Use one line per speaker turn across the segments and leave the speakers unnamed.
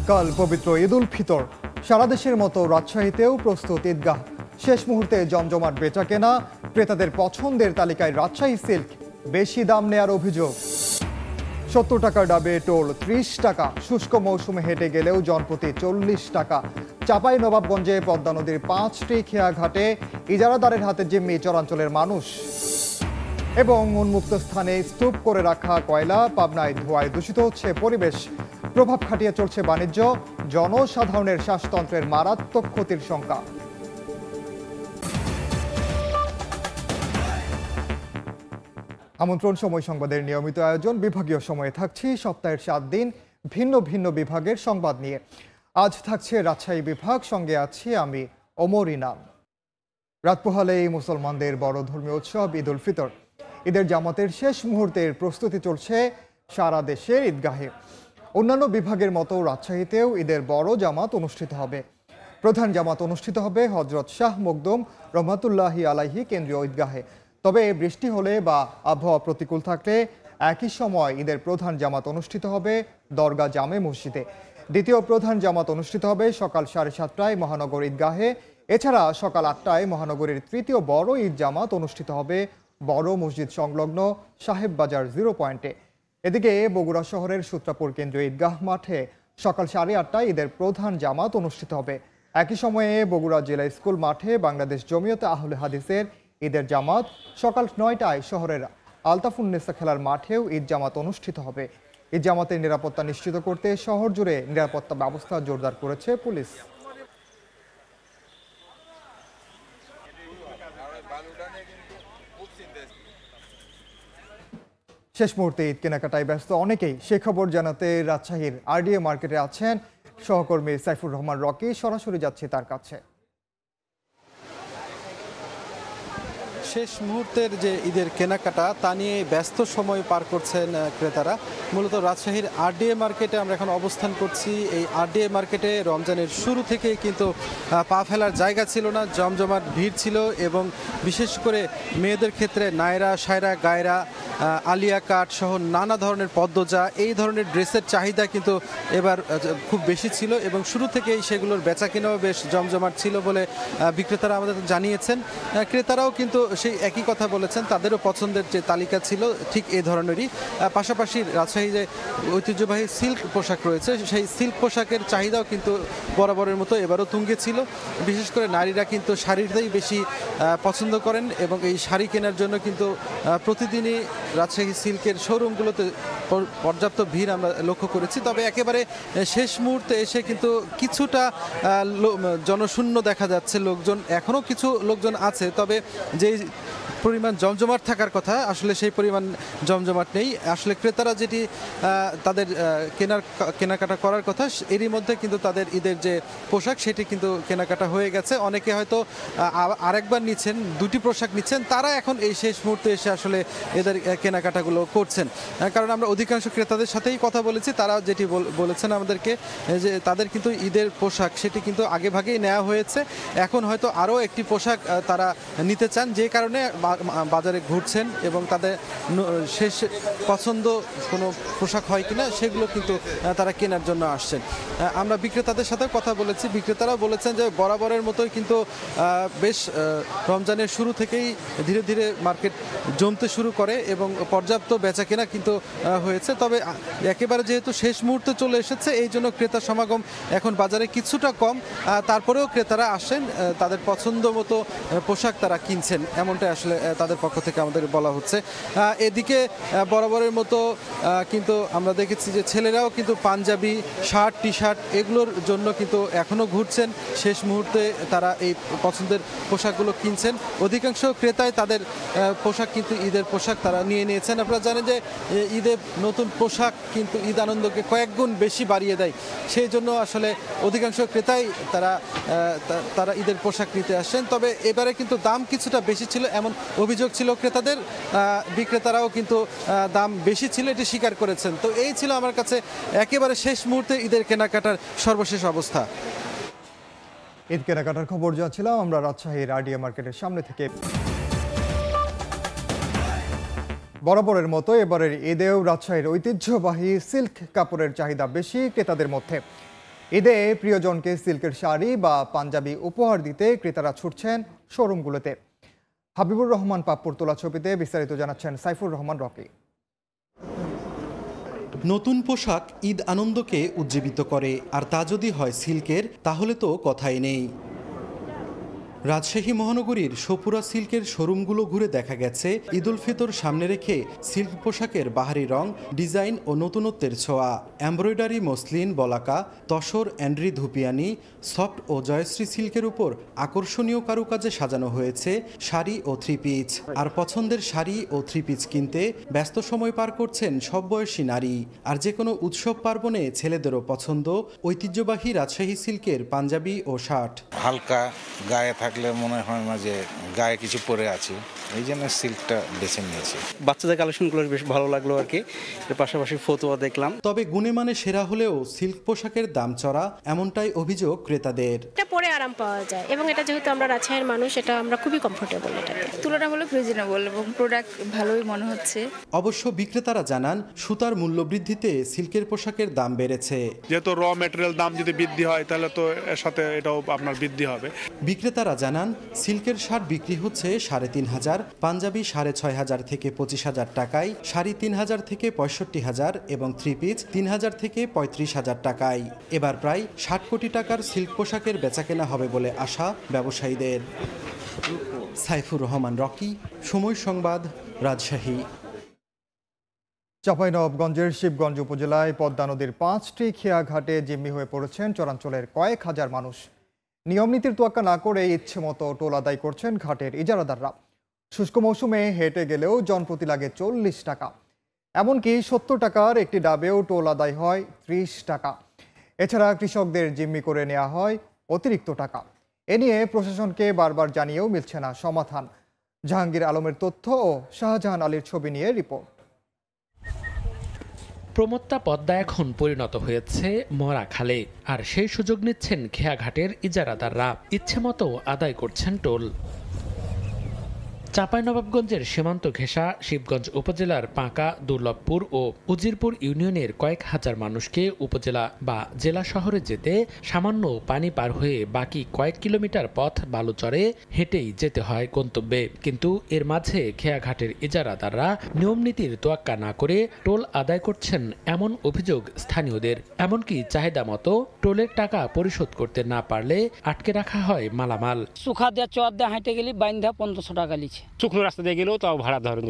কাল পবিত্র ঈদ উল ফিতর। সারা দেশের মতো রাজশাহীতেও প্রস্তুত ঈদগাহ। শেষ মুহূর্তে জমজমাট বেচাকেনা, ক্রেতাদের পছন্দের তালিকায় রাজশাহী সিল্ক। বেশি দাম নেয়ার অভিযোগ। 70 টাকার ডাবে টোল 30 টাকা। শুষ্ক মৌসুমে হেঁটে গেলেও জনপ্রতি 40 টাকা। চাপাই নবাবগঞ্জে পদ্মা নদীর 5টি খেয়াঘাটে ইজারাদারের হাতে জিম্মি চরাঞ্চলের মানুষ। এবং উন্মুক্ত স্থানে স্তূপ করে রাখা কয়লা। পাবনায় ধোঁয়ায় দূষিত হচ্ছে পরিবেশ। প্রভাব খাটিয়ে চলছে বাণিজ্য। জনসাধারণের শ্বাসতন্ত্রের মারাত্মক ক্ষতির শঙ্কা। আমন্ত্রণ সময় সংবাদের নিয়মিত আয়োজন। বিভাগীয় সময়ে থাকছি সপ্তাহের 7 দিন ভিন্ন ভিন্ন বিভাগের সংবাদ নিয়ে। আজ থাকছে রাজশাহী বিভাগ, সঙ্গে আছি আমি ওমর ইনাম। রাত পোহালেই মুসলমানদের বড় ধর্মীয় উৎসব ঈদ উল ফিতর। ঈদের জামাতের শেষ মুহূর্তের প্রস্তুতি চলছে সারা দেশের ঈদগাহে। অন্যান্য বিভাগের মতো রাজশাহীতেও ঈদের বড় জামাত অনুষ্ঠিত হবে। প্রধান জামাত অনুষ্ঠিত হবে হজরত শাহ মখদুম রহমাতুল্লাহি আলাইহি কেন্দ্রীয় ঈদগাহে। তবে বৃষ্টি হলে বা আবহাওয়া প্রতিকূল থাকলে একই সময় ঈদের প্রধান জামাত অনুষ্ঠিত হবে দরগা জামে মসজিদে। দ্বিতীয় প্রধান জামাত অনুষ্ঠিত হবে সকাল 7:30টায় মহানগর ঈদগাহে। এছাড়া সকাল 8টায় মহানগরীর তৃতীয় বড় ঈদ জামাত অনুষ্ঠিত হবে বড় মসজিদ সংলগ্ন সাহেব বাজার 0 পয়েন্টে। এদিকে বগুড়া শহরের সূত্রাপুর কেন্দ্রীয় ঈদগাহ মাঠে সকাল 8:30টায় ঈদের প্রধান জামাত অনুষ্ঠিত হবে। একই সময়ে বগুড়া জেলা স্কুল মাঠে বাংলাদেশ জমিয়তে আহলে হাদিসের ঈদের জামাত। সকাল 9টায় শহরের আলতাফুন্নেসা খেলার মাঠেও ঈদ জামাত অনুষ্ঠিত হবে। ঈদ জামাতের নিরাপত্তা নিশ্চিত করতে শহর জুড়ে নিরাপত্তা ব্যবস্থা জোরদার করেছে পুলিশ। শেষ মুহূর্তে ঈদ কেনাকাটায় ব্যস্ত অনেকেই। সে খবর জানাতে রাজশাহীর আরডিএ মার্কেটে আছেন সহকর্মী সাইফুর রহমান রকি। সরাসরি যাচ্ছে তার কাছে।
শেষ মুহূর্তের যে ঈদের কেনাকাটা তা নিয়ে ব্যস্ত সময় পার করছেন ক্রেতারা। মূলত রাজশাহীর আরডিএ মার্কেটে আমরা এখন অবস্থান করছি। এই আরডিএ মার্কেটে রমজানের শুরু থেকেই কিন্তু পা ফেলার জায়গা ছিল না, জমজমাট ভিড় ছিল এবং বিশেষ করে মেয়েদের ক্ষেত্রে নায়রা, সায়রা, গায়রা, আলিয়া কাট সহ নানা ধরনের পদ্মজা এই ধরনের ড্রেসের চাহিদা কিন্তু এবার খুব বেশি ছিল এবং শুরু থেকেই সেগুলোর বেচাকেনাও বেশ জমজমাট ছিল বলে বিক্রেতারা আমাদের জানিয়েছেন। ক্রেতারাও কিন্তু সেই একই কথা বলেছেন, তাদেরও পছন্দের যে তালিকা ছিল ঠিক এই ধরনেরই। পাশাপাশি রাজশাহী যে ঐতিহ্যবাহী সিল্ক পোশাক রয়েছে সেই সিল্ক পোশাকের চাহিদাও কিন্তু বরাবরের মতো এবারও তুঙ্গে ছিল। বিশেষ করে নারীরা কিন্তু শাড়িটাই বেশি পছন্দ করেন এবং এই শাড়ি কেনার জন্য কিন্তু প্রতিদিনই রাজশাহী সিল্কের শোরুমগুলোতে পর্যাপ্ত ভিড় আমরা লক্ষ্য করেছি। তবে একেবারে শেষ মুহূর্তে এসে কিন্তু কিছুটা জনশূন্য দেখা যাচ্ছে। লোকজন এখনও কিছু লোকজন আছে, তবে যেই পরিমাণ জমজমাট থাকার কথা আসলে সেই পরিমাণ জমজমাট নেই। আসলে ক্রেতারা যেটি তাদের কেনাকাটা করার কথা এরই মধ্যে কিন্তু তাদের ঈদের যে পোশাক সেটি কিন্তু কেনাকাটা হয়ে গেছে। অনেকে হয়তো আরেকবার নিচ্ছেন, দুটি পোশাক নিচ্ছেন, তারা এখন এই শেষ মুহূর্তে এসে আসলে এদের কেনাকাটাগুলো করছেন। কারণ আমরা অধিকাংশ ক্রেতাদের সাথেই কথা বলেছি, তারা যেটি বলেছেন আমাদেরকে যে তাদের কিন্তু ঈদের পোশাক সেটি কিন্তু আগে ভাগেই নেওয়া হয়েছে। এখন হয়তো আরও একটি পোশাক তারা নিতে চান, যে কারণে বাজারে ঘুরছেন এবং তাদের শেষ পছন্দ কোনো পোশাক হয় কিনা সেগুলো কিন্তু তারা কেনার জন্য আসছেন। আমরা বিক্রেতাদের সাথে কথা বলেছি, বিক্রেতারাও বলেছেন যে বরাবরের মতোই কিন্তু বেশ রমজানের শুরু থেকেই ধীরে ধীরে মার্কেট জমতে শুরু করে এবং পর্যাপ্ত বেচাকেনা কিন্তু হয়েছে। তবে একেবারে যেহেতু শেষ মুহূর্তে চলে এসেছে এই জন্য ক্রেতা সমাগম এখন বাজারে কিছুটা কম, তারপরেও ক্রেতারা আসেন, তাদের পছন্দ মতো পোশাক তারা কিনছেন, এমনটাই আসলে তাদের পক্ষ থেকে আমাদের বলা হচ্ছে। এদিকে বরাবরের মতো কিন্তু আমরা দেখেছি যে ছেলেরাও কিন্তু পাঞ্জাবি, শার্ট, টি শার্ট এগুলোর জন্য কিন্তু এখনও ঘুরছেন। শেষ মুহূর্তে তারা এই পছন্দের পোশাকগুলো কিনছেন। অধিকাংশ ক্রেতাই তাদের পোশাক কিন্তু ঈদের পোশাক তারা নিয়ে নিয়েছেন। আপনারা জানেন যে ঈদের নতুন পোশাক কিন্তু ঈদ আনন্দকে কয়েক গুণ বেশি বাড়িয়ে দেয়, সেই জন্য আসলে অধিকাংশ ক্রেতাই তারা ঈদের পোশাক নিতে আসছেন। তবে এবারে কিন্তু দাম কিছুটা বেশি ছিল এমন অভিযোগ ছিল ক্রেতাদের। বিক্রেতারাও কিন্তু দাম বেশি ছিল এটি স্বীকার করেছেন। তো এই ছিল আমার কাছে একেবারে শেষ মুহূর্তে ঈদের কেনাকাটার সর্বশেষ অবস্থা।
ঈদ কেনাকাটার খবর জানছিলাম আমরা রাজশাহীর আরডিএ মার্কেটের সামনে থেকে। বরাবরের মতো এবারের ঈদেও রাজশাহীর ঐতিহ্যবাহী সিল্ক কাপড়ের চাহিদা বেশি ক্রেতাদের মধ্যে। ঈদে প্রিয়জনকে সিল্কের শাড়ি বা পাঞ্জাবি উপহার দিতে ক্রেতারা ছুটছেন শোরুমগুলোতে। হাবিবুর রহমান পাপ্পুর তোলা ছবিতে বিস্তারিত জানাচ্ছেন সাইফুর রহমান রকি।
নতুন পোশাক ঈদ আনন্দকে উজ্জীবিত করে, আর তা যদি হয় সিল্কের তাহলে তো কথাই নেই। রাজশাহী মহানগরীর সপুরা সিল্কের শোরুমগুলো ঘুরে দেখা গেছে ঈদ উল ফিতর সামনে রেখে সিল্ক পোশাকের বাহারি রং, ডিজাইন ও নতুনত্বের ছোঁয়া, এমব্রয়ডারি, মসলিন, বলাকা, তসর, অ্যান্ড্রি, ধুপিয়ানি, সফট ও জয়শ্রী সিল্কের উপর আকর্ষণীয় কারুকাজে সাজানো হয়েছে শাড়ি ও থ্রি পিচ। আর পছন্দের শাড়ি ও থ্রি পিচ কিনতে ব্যস্ত সময় পার করছেন সব বয়সী নারী। আর যে কোনো উৎসব পার্বণে ছেলেদেরও পছন্দ ঐতিহ্যবাহী রাজশাহী সিল্কের পাঞ্জাবি ও শার্ট।
হালকা গায়ে থাকলে মনে হয় না যে গায়ে কিছু পরে আছে, এই জন্য সিল্কটা বেছে নিয়েছি।
বাচ্চাদের কালেকশনগুলো বেশ ভালো লাগলো আর কি, এর পাশাপাশি ফটোও দেখলাম।
তবে গুণে মানে সেরা হলেও সিল্ক পোশাকের দাম চড়া, এমনটাই অভিযোগ ক্রেতাদের।
এটা পরে আরাম পাওয়া যায় এবং এটা যেহেতু আমরা রাজশাহীর মানুষ, এটা আমরা খুবই কমফোর্টেবল। এটাতে
তুলনামূলক রিজনেবল এবং প্রোডাক্ট ভালোই মনে হচ্ছে।
অবশ্য বিক্রেতারা জানান সুতার মূল্য বৃদ্ধিতে সিল্কের পোশাকের দাম বেড়েছে।
যেহেতু র ম্যাটেরিয়াল দাম যদি বৃদ্ধি হয় তাহলে তো এর সাথে এটাও আপনার বৃদ্ধি হবে।
বিক্রেতারা জানান সিল্কের শার্ট বিক্রি হচ্ছে 3,500, পাঞ্জাবি 6,500 থেকে 25,000 টাকায়, শাড়ি 3,000 থেকে 65,000 এবং থ্রি পিচ 3,000 থেকে 35,000 টাকায়। এবার প্রায় 60 কোটি টাকার সিল্ক পোশাকের বেচাকেনা হবে বলে আশা ব্যবসায়ীদের। সাইফুর রহমান রকি, সময় সংবাদ, রাজশাহী।
চাঁপাইনবাবগঞ্জের শিবগঞ্জ উপজেলায় পদ্মা নদীর 5টি খেয়া ঘাটে জিম্মি হয়ে পড়েছেন চরাঞ্চলের কয়েক হাজার মানুষ। নিয়ম নীতির তোয়াক্কা না করে ইচ্ছে মতো টোল আদায় করছেন ঘাটের ইজারাদাররা। শুষ্ক মৌসুমে হেঁটে গেলেও জনপ্রতি লাগে 40 টাকা। এমনকি 70 টাকার একটি ডাবেও টোল আদায় হয় 30 টাকা। এছাড়া কৃষকদের জিম্মি করে নেওয়া হয় অতিরিক্ত টাকা। এ নিয়ে প্রশাসনকে বারবার জানিয়েও মিলছে না সমাধান। জাহাঙ্গীর আলমের তথ্য ও শাহজাহান আলীর ছবি নিয়ে রিপোর্ট।
প্রমত্তা পদ্মা এখন পরিণত হয়েছে মরা খালে, আর সেই সুযোগ নিচ্ছেন খেয়াঘাটের ইজারাদাররা। ইচ্ছে মতো আদায় করছেন টোল। চাঁপাইনবাবগঞ্জের সীমান্ত ঘেঁষা শিবগঞ্জ উপজেলার পাঁকা, দুর্লভপুর ও উজিরপুর ইউনিয়নের কয়েক হাজার মানুষকে উপজেলা বা জেলা শহরে যেতে সামান্য পানি পার হয়ে বাকি কয়েক কিলোমিটার পথ বালুচরে হেঁটেই যেতে হয় গন্তব্যে। কিন্তু এর মাঝে খেয়াঘাটের ইজারাদাররা নিয়মনীতির তোয়াক্কা না করে টোল আদায় করছেন এমন অভিযোগ স্থানীয়দের। এমনকি চাহিদা মতো টোলের টাকা পরিশোধ করতে না পারলে আটকে রাখা হয় মালামাল।
সুখা দিয়ে চর দিয়ে হাঁটে গেলি বাইন্ধা 1500 টাকা লিছে।
শুকনো রাস্তা দিয়ে গেলেও তাও ভাড়া ধরেন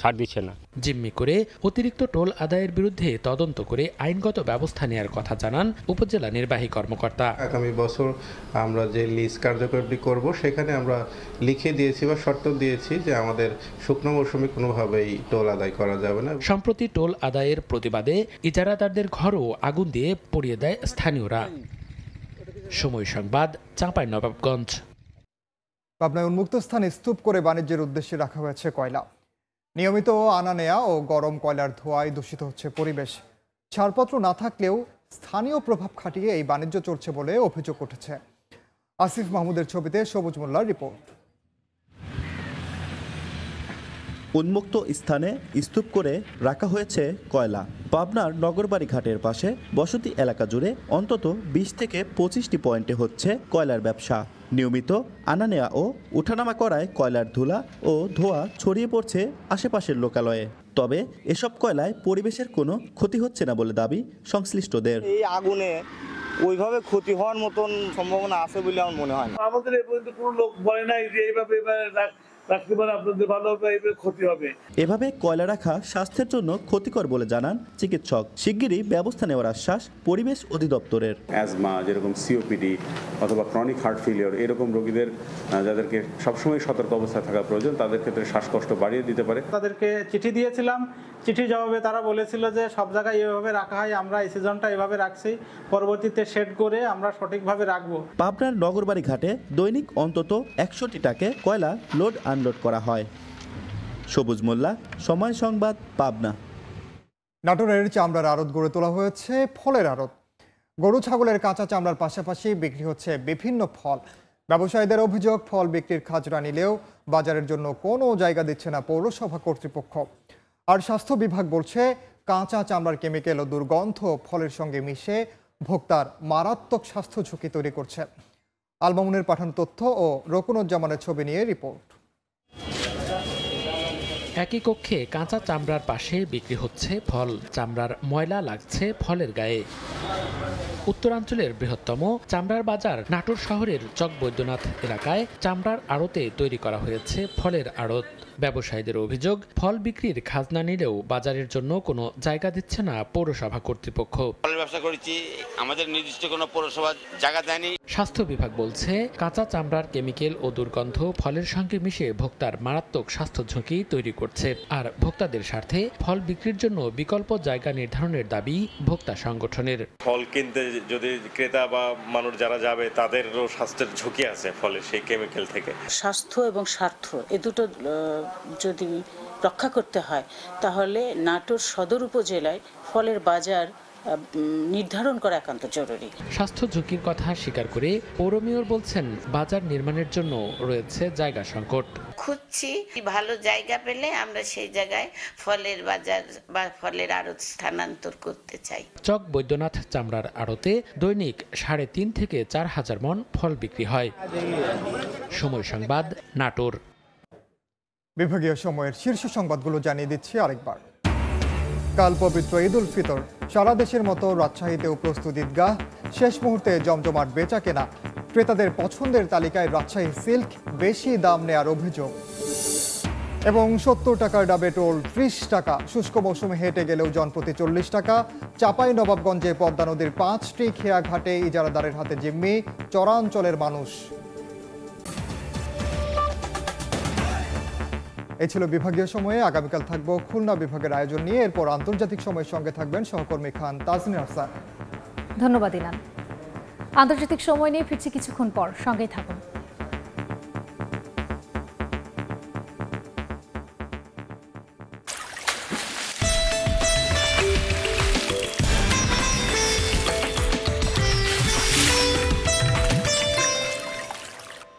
ছাড় দিচ্ছে না।
জিম্মি করে অতিরিক্ত টোল আদায়ের বিরুদ্ধে তদন্ত করে আইনগত ব্যবস্থা নেওয়ার কথা জানান উপজেলা নির্বাহী কর্মকর্তা।
আগামী বছর আমরা যে লিজ কার্যকরী করব সেখানে আমরা লিখে দিয়েছি বা শর্ত দিয়েছি যে আমাদের শুকনো মৌসুমে কোনোভাবেই টোল আদায় করা যাবে না।
সম্প্রতি টোল আদায়ের প্রতিবাদে ইজারাদারদের ঘরও আগুন দিয়ে পুড়িয়ে দেয় স্থানীয়রা। সময় সংবাদ, চাঁপাইনবাবগঞ্জ।
পাবনায় উন্মুক্ত স্থানে স্তূপ করে বাণিজ্যের উদ্দেশ্যে রাখা হয়েছে কয়লা। নিয়মিত আনা নেয়া ও গরম কয়লার ধোঁয়ায় দূষিত হচ্ছে পরিবেশ। ছাড়পত্র না থাকলেও স্থানীয় প্রভাব খাটিয়ে এই বাণিজ্য চলছে বলে অভিযোগ উঠেছে। আসিফ মাহমুদের ছবিতে সবুজ মোল্লার রিপোর্ট।
উন্মুক্ত স্থানে স্তূপ করে রাখা হয়েছে কয়লা। পাবনার নগরবাড়ি ঘাটের পাশে বসতি এলাকা জুড়ে অন্তত 20 থেকে 25টি পয়েন্টে হচ্ছে কয়লার ব্যবসা। নিয়মিত আনা নেওয়া ও উঠানামা করায় কয়লার ধুলা ও ধোঁয়া ছড়িয়ে পড়ছে আশেপাশের লোকালয়ে। তবে এসব কয়লায় পরিবেশের কোনো ক্ষতি হচ্ছে না বলে দাবি সংশ্লিষ্টদের।
এই আগুনে ওইভাবে ক্ষতি হওয়ার মতন সম্ভাবনা আছে বলে আমার মনে হয় না।
আমাদের এই পর্যন্ত কোনো লোক বলে নাই যে এইভাবে রাখতে পারে আপনাদের ভালো ক্ষতি হবে।
এভাবে কয়লা রাখা স্বাস্থ্যের জন্য ক্ষতিকর বলে জানান চিকিৎসক। শিগগিরই ব্যবস্থা নেওয়ার আশ্বাস পরিবেশ অধিদপ্তরের।
অ্যাজমা, যেরকম সিওপিডি অথবা ক্রনিক হার্ট ফেলিওর, এরকম রোগীদের যাদেরকে সবসময় সতর্ক অবস্থায় থাকা প্রয়োজন, তাদের ক্ষেত্রে শ্বাসকষ্ট বাড়িয়ে দিতে পারে।
তাদেরকে চিঠি দিয়েছিলাম, চিঠির জবাবে তারা বলেছিল যে সব জায়গায় এভাবে রাখা হয়, আমরা এই সিজনটা এভাবে রাখছি, পরবর্তীতে শেড করে আমরা সঠিকভাবে রাখবো।
পাবনার নগরবাড়ি ঘাটে দৈনিক অন্তত 100টি ট্রাকে কয়লা লোড আনলোড করা হয়। সবুজ মোল্লা, সময় সংবাদ, পাবনা।
নাটোরের চামড়ার আড়ত গড়ে তোলা হয়েছে ফলের আড়ত। গরু ছাগলের কাঁচা চামড়ার পাশাপাশি বিক্রি হচ্ছে বিভিন্ন ফল। ব্যবসায়ীদের অভিযোগ, ফল বিক্রির খাজনা নিলেও বাজারের জন্য কোনো জায়গা দিচ্ছে না পৌরসভা কর্তৃপক্ষ। আর স্বাস্থ্য বিভাগ বলছে কাঁচা চামড়ার কেমিক্যাল ও দুর্গন্ধ ফলের সঙ্গে মিশে ভোক্তার মারাত্মক স্বাস্থ্য ঝুঁকি তৈরি করছে। আলমামুনের পাঠানো তথ্য ও রকুনুজ্জামানের ছবি নিয়ে রিপোর্ট।
একই কক্ষে কাঁচা চামড়ার পাশে বিক্রি হচ্ছে ফল, চামড়ার ময়লা লাগছে ফলের গায়ে। উত্তরাঞ্চলের বৃহত্তম চামড়ার বাজার নাটোর শহরের চক বৈদ্যনাথ এলাকায় চামড়ার আড়তে তৈরি করা হয়েছে ফলের আড়ত। ব্যবসায়ীদের অভিযোগ, ফল বিক্রির খাজনা নিলেও বাজারের জন্য কোনো জায়গা দিচ্ছে না পৌরসভা কর্তৃপক্ষ।
ফলের ব্যবসা করেছি, আমাদের নির্দিষ্ট কোনো পৌরসভা জায়গা দেয়নি।
স্বাস্থ্য বিভাগ বলছে, কাঁচা চামড়ার কেমিক্যাল ও দুর্গন্ধ ফলের সঙ্গে মিশে ভোক্তার মারাত্মক স্বাস্থ্য ঝুঁকি তৈরি করছে। আর ভোক্তাদের স্বার্থে ফল বিক্রির জন্য বিকল্প জায়গা নির্ধারণের দাবি ভোক্তা সংগঠনের।
ফল কিনতে যদি ক্রেতা বা মানুষ যারা যাবে তাদেরও স্বাস্থ্যের ঝুঁকি আছে ফলের সেই কেমিক্যাল থেকে।
স্বাস্থ্য এবং স্বার্থ এ দুটো যদি রক্ষা করতে হয় তাহলে নাটোর সদর উপজেলায় ফলের বাজার নির্ধারণ করা একান্ত জরুরি।
স্বাস্থ্য ঝুঁকির কথা স্বীকার করে পৌর মেয়র বলছেন, বাজার নির্মাণের জন্য রয়েছে জায়গা সংকট।
খুঁজছি, ভালো জায়গা পেলে আমরা সেই জায়গায় ফলের বাজার বা ফলের আড়ত স্থানান্তর করতে চাই।
চক বৈদ্যনাথ চামড়ার আড়তে দৈনিক 3.5 থেকে 4 হাজার মণ ফল বিক্রি হয়। সময় সংবাদ, নাটোর।
বিভাগীয় সময়ের শীর্ষ সংবাদগুলো জানিয়ে দিচ্ছি আরেকবার। কাল পবিত্র ঈদ উল ফিতর, সারা দেশের মতো রাজশাহীতেও প্রস্তুত ঈদগাহ, শেষ মুহূর্তে জমজমাট বেচা কেনা, ক্রেতাদের পছন্দের তালিকায় রাজশাহী সিল্ক বেশি দাম নেয়ার অভিযোগ। এবং 70 টাকার ডাবে টোল 30 টাকা, শুষ্ক মৌসুমে হেঁটে গেলেও জনপ্রতি 40 টাকা। চাঁপাই নবাবগঞ্জে পদ্মা নদীর 5টি খেয়া ঘাটে ইজারাদারের হাতে জিম্মি চরাঞ্চলের মানুষ। এই ছিল বিভাগীয় সময়ে। আগামীকাল থাকবো খুলনা বিভাগের আয়োজন নিয়ে। এরপর আন্তর্জাতিক সময়ের সঙ্গে থাকবেন সহকর্মী খান তাজনীন আহসান।
ধন্যবাদ ইনান। আন্তর্জাতিক সময় নিয়ে ফিরছি কিছুক্ষণ পর, সঙ্গেই থাকুন।